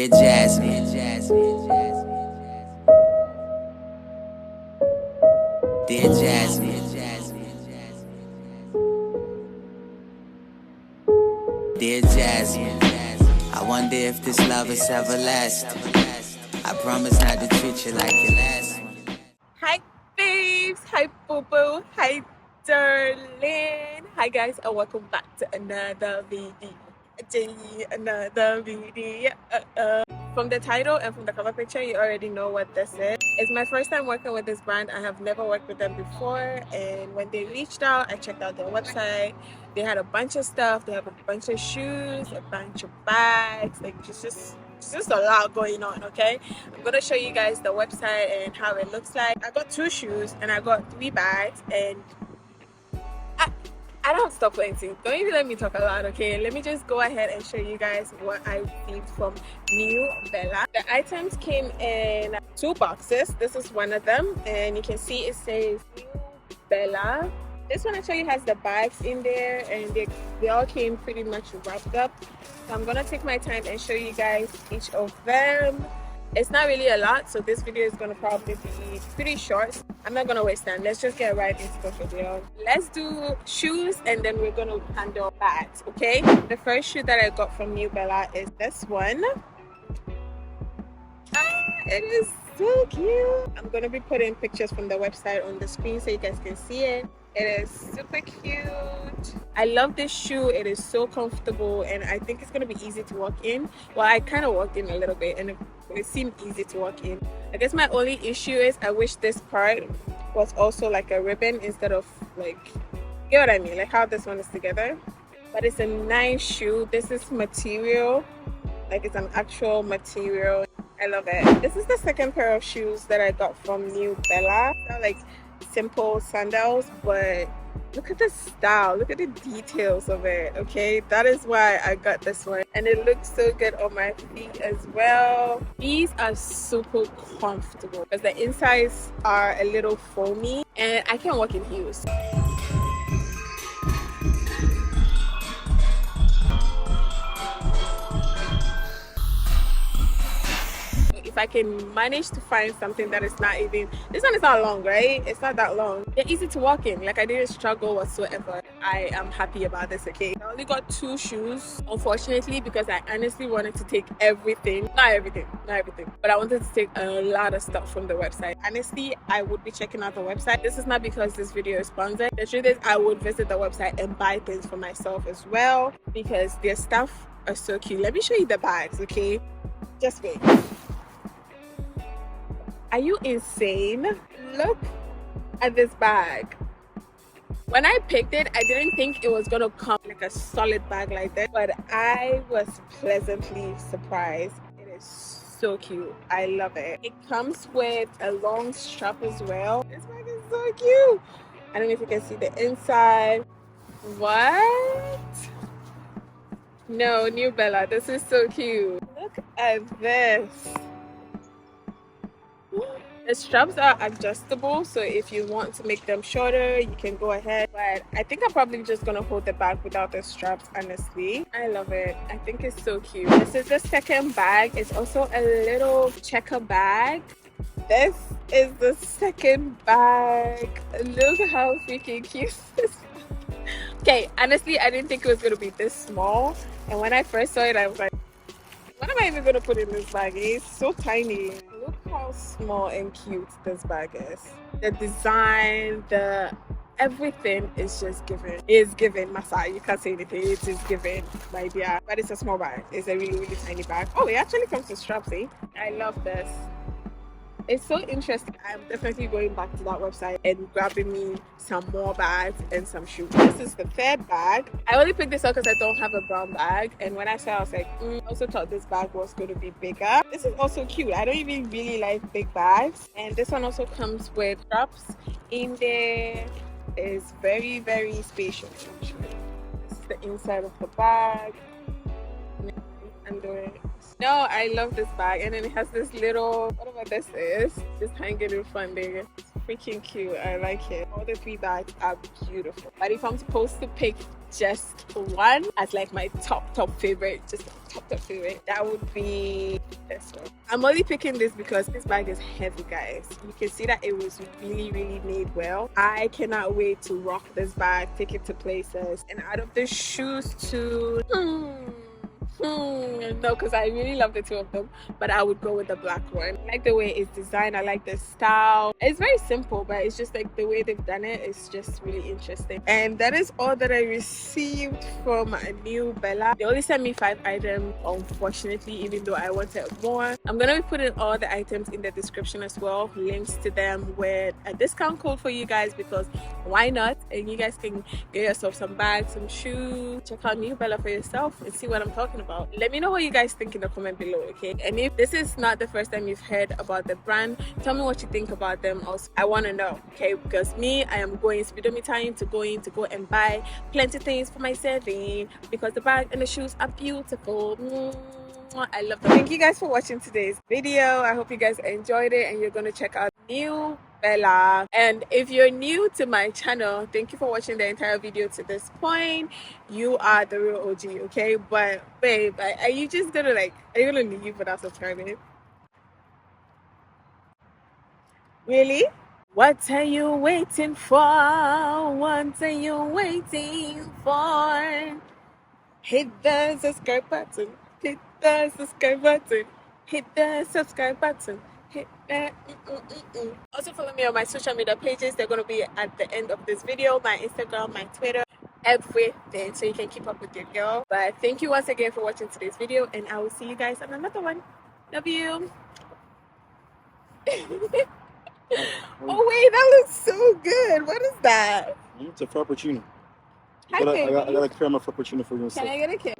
Dear Jasmine, dear Jasmine, dear Jasmine, I wonder if this love is everlasting. I promise not to treat you like your last one. Hi babes, hi boo boo, hi darling, hi guys, and welcome back to another video. From the title and from the cover picture, you already know what this is. It's my first time working with this brand. I have never worked with them before, and when they reached out, I checked out their website. They had a bunch of stuff. They have a bunch of shoes, a bunch of bags, like just a lot going on. Okay, I'm gonna show you guys the website and how it looks like. I got 2 shoes and I got 3 bags, and I don't stop playing. Don't even let me talk a lot, okay? Let me just go ahead and show you guys what I received from Newbella. The items came in 2 boxes. This is one of them, and you can see it says Newbella. This one actually has the bags in there, and they all came pretty much wrapped up. So I'm gonna take my time and show you guys each of them. It's not really a lot, so this video is gonna probably be pretty short. I'm not gonna waste time. Let's just get right into the video. Let's do shoes, and then we're gonna handle bags, okay? The first shoe that I got from Newbella is this one. It is so cute. I'm gonna be putting pictures from the website on the screen so you guys can see it. It is super cute. I love this shoe. It is so comfortable, and I think it's gonna be easy to walk in. Well, I kind of walked in a little bit, and it seemed easy to walk in. I guess my only issue is I wish this part was also like a ribbon instead of like, you know what I mean, like how this one is together. But it's a nice shoe. This is material, like it's an actual material. I love it. This is the second pair of shoes that I got from Newbella. They're like simple sandals, but look at the style, look at the details of it. Okay, that is why I got this one, and it looks so good on my feet as well. These are super comfortable because the insides are a little foamy, and I can walk in heels. If I can manage to find something that is not even, this one is not long, right? It's not that long. They're easy to walk in. Like I didn't struggle whatsoever. I am happy about this, okay? I only got 2 shoes, unfortunately, because I honestly wanted to take everything. Not everything, but I wanted to take a lot of stuff from the website. Honestly, I would be checking out the website. This is not because this video is sponsored. The truth is I would visit the website and buy things for myself as well because their stuff are so cute. Let me show you the bags, okay? Just wait. Are you insane? Look at this bag. When I picked it, I didn't think it was gonna come like a solid bag like that, but I was pleasantly surprised. It is so cute. I love it. It comes with a long strap as well. This bag is so cute. I don't know if you can see the inside. What? No, Newbella, this is so cute. Look at this. The straps are adjustable, so if you want to make them shorter, you can go ahead. But I think I'm probably just gonna hold the bag without the straps, honestly. I love it. I think it's so cute. This is the second bag. It's also a little checker bag. This is the second bag. Look how freaking cute this is. Okay, honestly, I didn't think it was gonna be this small. And when I first saw it, I was like, what am I even gonna put in this bag? It's so tiny. Look how small and cute this bag is. The design, the everything is just given. It's given, Masa. You can't say anything. It is given, my dear. But it's a small bag. It's a really, really tiny bag. Oh, it actually comes with straps, eh? I love this. It's so interesting. I'm definitely going back to that website and grabbing me some more bags and some shoes. This is the third bag. I only picked this up because I don't have a brown bag, and when I saw it, I was like, I also thought this bag was going to be bigger. This is also cute. I don't even really like big bags, and this one also comes with straps in there. It's very, very spacious. This is the inside of the bag. Under it. No, I love this bag, and then it has this little, whatever this is, just hanging in front there. It's freaking cute. I like it. All the 3 bags are beautiful. But if I'm supposed to pick just one as like my top favorite, just top favorite, that would be this one. I'm only picking this because this bag is heavy, guys. You can see that it was really, really made well. I cannot wait to rock this bag, take it to places. And out of the shoes too, no, because I really love the two of them, but I would go with the black one. I like the way it's designed. I like the style. It's very simple, but it's just like the way they've done it is just really interesting. And that is all that I received from Newbella. They only sent me 5 items, unfortunately, even though I wanted more. I'm gonna be putting all the items in the description as well, links to them with a discount code for you guys, because why not? And you guys can get yourself some bags, some shoes. Check out Newbella for yourself and see what I'm talking about. Let me know what you guys think in the comment below, okay? And if this is not the first time you've heard about the brand, tell me what you think about them also. I want to know, okay? Because me, I am going speedometering to go and buy plenty things for myself, because the bag and the shoes are beautiful. I love them. Thank you guys for watching today's video. I hope you guys enjoyed it and you're going to check out Newbella. And if you're new to my channel, thank you for watching the entire video to this point. You are the real OG, okay? But babe, are you just gonna are you gonna leave without subscribing? Really? What are you waiting for? What are you waiting for? Hit the subscribe button. Hit the subscribe button. Hit the subscribe button. Hit that. Also follow me on my social media pages. They're going to be at the end of this video. My Instagram, my Twitter, everything. So you can keep up with your girl. But thank you once again for watching today's video. And I will see you guys on another one. Love you. Oh wait, that looks so good. What is that? It's a frappuccino. Hi, baby. I got a caramel frappuccino for you. Can I get a kiss?